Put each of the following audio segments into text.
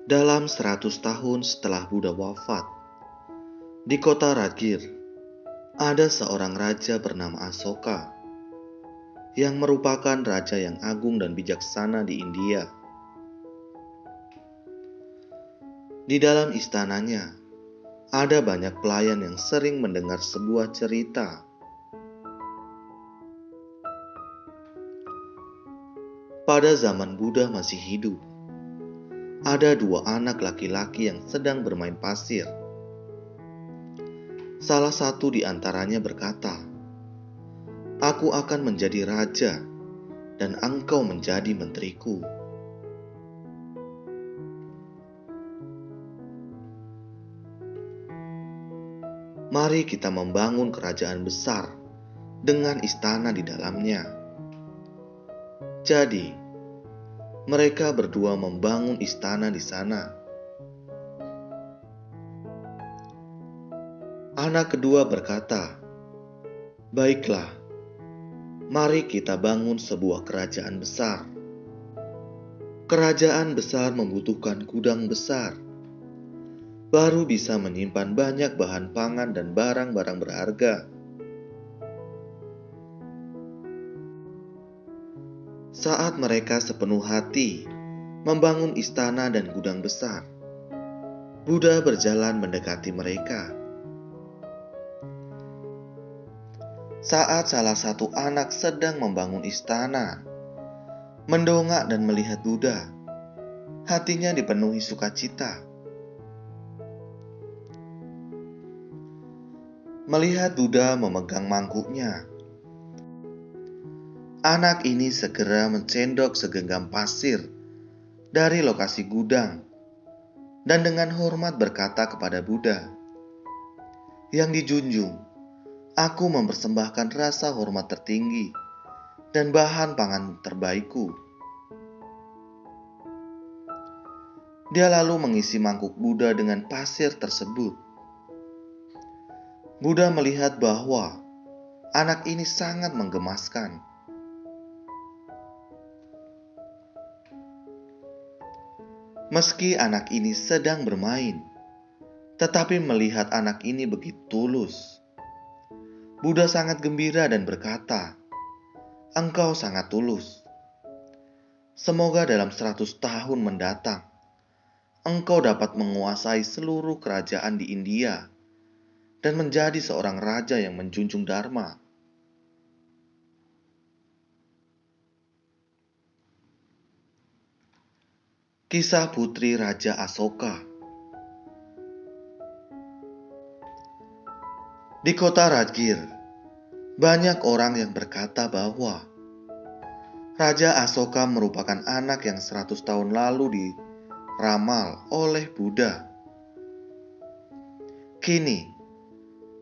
Dalam 100 tahun setelah Buddha wafat, di kota Rajgir, ada seorang raja bernama Asoka yang merupakan raja yang agung dan bijaksana di India. Di dalam istananya, ada banyak pelayan yang sering mendengar sebuah cerita. Pada zaman Buddha masih hidup, ada dua anak laki-laki yang sedang bermain pasir. Salah satu di antaranya berkata, "Aku akan menjadi raja dan engkau menjadi menteriku." Mari kita membangun kerajaan besar dengan istana di dalamnya. Jadi, mereka berdua membangun istana di sana. Anak kedua berkata, "Baiklah, mari kita bangun sebuah kerajaan besar. Kerajaan besar membutuhkan gudang besar, baru bisa menyimpan banyak bahan pangan dan barang-barang berharga." Saat mereka sepenuh hati membangun istana dan gudang besar, Buddha berjalan mendekati mereka. Saat salah satu anak sedang membangun istana, mendongak dan melihat Buddha, hatinya dipenuhi sukacita. Melihat Buddha memegang mangkuknya, anak ini segera mencendok segenggam pasir dari lokasi gudang dan dengan hormat berkata kepada Buddha, "Yang dijunjung, aku mempersembahkan rasa hormat tertinggi dan bahan pangan terbaikku." Dia lalu mengisi mangkuk Buddha dengan pasir tersebut. Buddha melihat bahwa anak ini sangat menggemaskan. Meski anak ini sedang bermain, tetapi melihat anak ini begitu tulus, Buddha sangat gembira dan berkata, "Engkau sangat tulus. Semoga dalam 100 tahun mendatang, engkau dapat menguasai seluruh kerajaan di India dan menjadi seorang raja yang menjunjung dharma." Kisah Putri Raja Asoka. Di kota Rajgir, banyak orang yang berkata bahwa Raja Asoka merupakan anak yang 100 tahun lalu diramal oleh Buddha. Kini,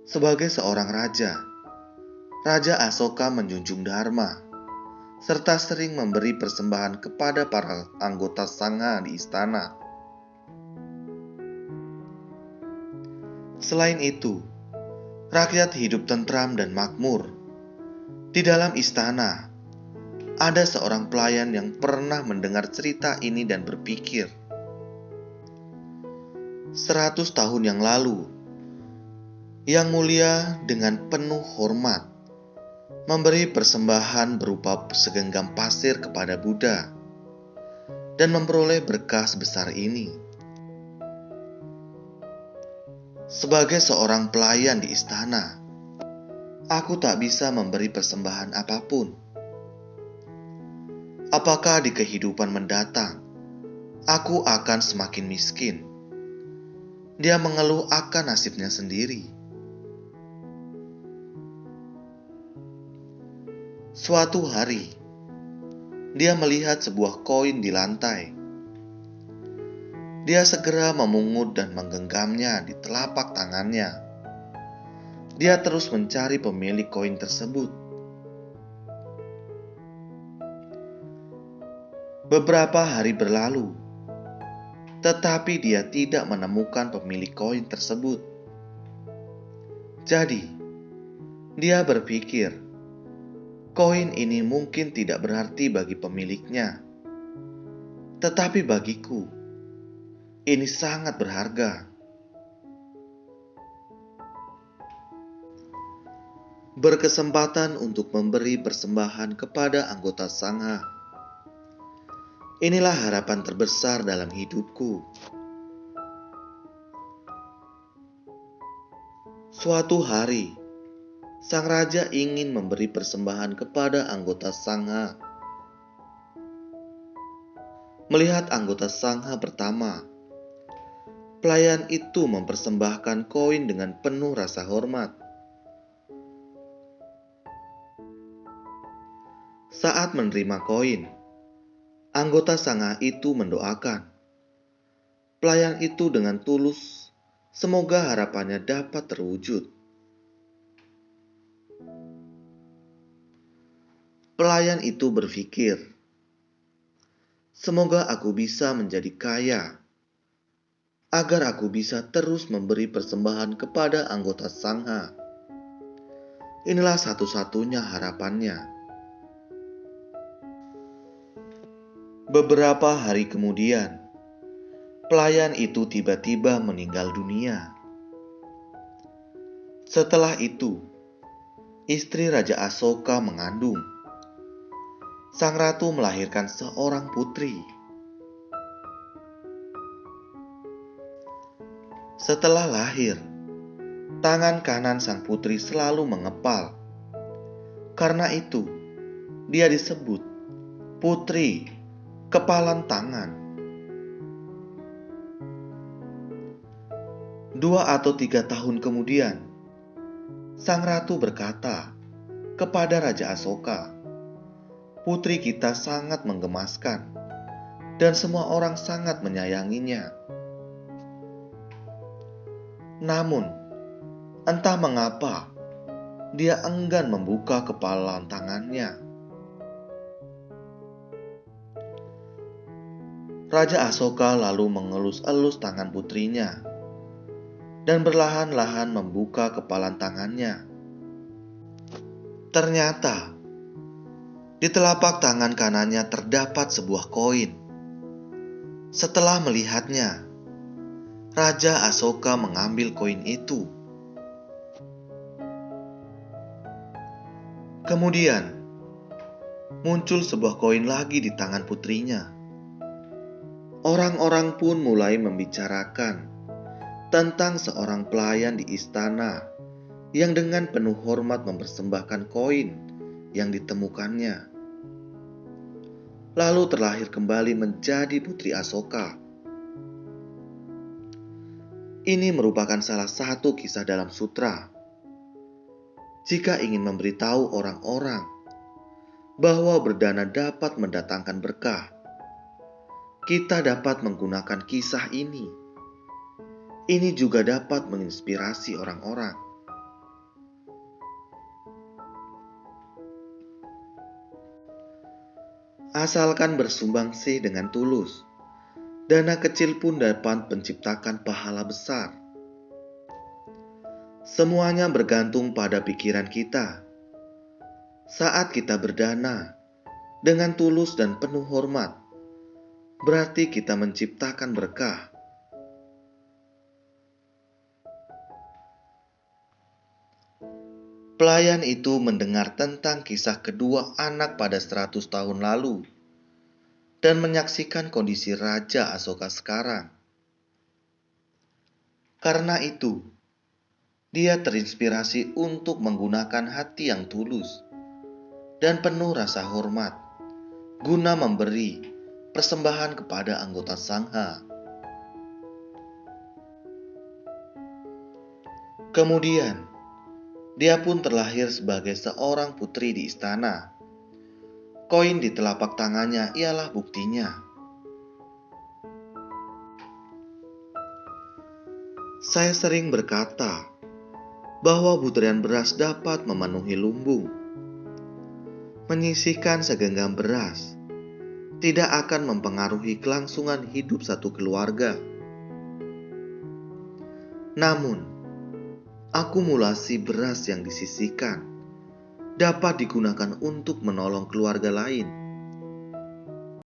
sebagai seorang raja, Raja Asoka menjunjung dharma serta sering memberi persembahan kepada para anggota sangha di istana. Selain itu, rakyat hidup tentram dan makmur. Di dalam istana, ada seorang pelayan yang pernah mendengar cerita ini dan berpikir, 100 tahun yang lalu, Yang Mulia dengan penuh hormat memberi persembahan berupa segenggam pasir kepada Buddha dan memperoleh berkah sebesar ini. Sebagai seorang pelayan di istana, aku tak bisa memberi persembahan apapun. Apakah di kehidupan mendatang, aku akan semakin miskin? Dia mengeluh akan nasibnya sendiri. Suatu hari, dia melihat sebuah koin di lantai. Dia segera memungut dan menggenggamnya di telapak tangannya. Dia terus mencari pemilik koin tersebut. Beberapa hari berlalu, tetapi dia tidak menemukan pemilik koin tersebut. Jadi, dia berpikir, koin ini mungkin tidak berarti bagi pemiliknya, tetapi bagiku, Ini sangat berharga. Berkesempatan untuk memberi persembahan kepada anggota sangha. Inilah harapan terbesar dalam hidupku. Suatu hari, sang raja ingin memberi persembahan kepada anggota sangha. Melihat anggota sangha pertama, pelayan itu mempersembahkan koin dengan penuh rasa hormat. Saat menerima koin, anggota sangha itu mendoakan pelayan itu dengan tulus, semoga harapannya dapat terwujud. Pelayan itu berpikir, semoga aku bisa menjadi kaya, agar aku bisa terus memberi persembahan kepada anggota sangha. Inilah satu-satunya harapannya. Beberapa hari kemudian, pelayan itu tiba-tiba meninggal dunia. Setelah itu, istri Raja Asoka mengandung. Sang ratu melahirkan seorang putri. Setelah lahir, tangan kanan sang putri selalu mengepal. Karena itu, dia disebut Putri Kepalan Tangan. 2 atau 3 tahun kemudian, sang ratu berkata kepada Raja Asoka, "Putri kita sangat menggemaskan, dan semua orang sangat menyayanginya. Namun, entah mengapa, dia enggan membuka kepalan tangannya." Raja Asoka lalu mengelus-elus tangan putrinya dan berlahan-lahan membuka kepalan tangannya. Ternyata, di telapak tangan kanannya terdapat sebuah koin. Setelah melihatnya, Raja Asoka mengambil koin itu. Kemudian, muncul sebuah koin lagi di tangan putrinya. Orang-orang pun mulai membicarakan tentang seorang pelayan di istana yang dengan penuh hormat mempersembahkan koin yang ditemukannya. Lalu terlahir kembali menjadi Putri Asoka. Ini merupakan salah satu kisah dalam sutra. Jika ingin memberitahu orang-orang bahwa berdana dapat mendatangkan berkah, kita dapat menggunakan kisah ini. Ini juga dapat menginspirasi orang-orang. Asalkan bersumbangsi dengan tulus, dana kecil pun dapat menciptakan pahala besar. Semuanya bergantung pada pikiran kita. Saat kita berdana dengan tulus dan penuh hormat, berarti kita menciptakan berkah. Pelayan itu mendengar tentang kisah kedua anak pada 100 tahun lalu dan menyaksikan kondisi Raja Asoka sekarang. Karena itu, dia terinspirasi untuk menggunakan hati yang tulus dan penuh rasa hormat guna memberi persembahan kepada anggota sangha. Kemudian, dia pun terlahir sebagai seorang putri di istana. Koin di telapak tangannya ialah buktinya. Saya sering berkata bahwa butiran beras dapat memenuhi lumbung. Menyisihkan segenggam beras tidak akan mempengaruhi kelangsungan hidup satu keluarga. Namun, akumulasi beras yang disisihkan dapat digunakan untuk menolong keluarga lain.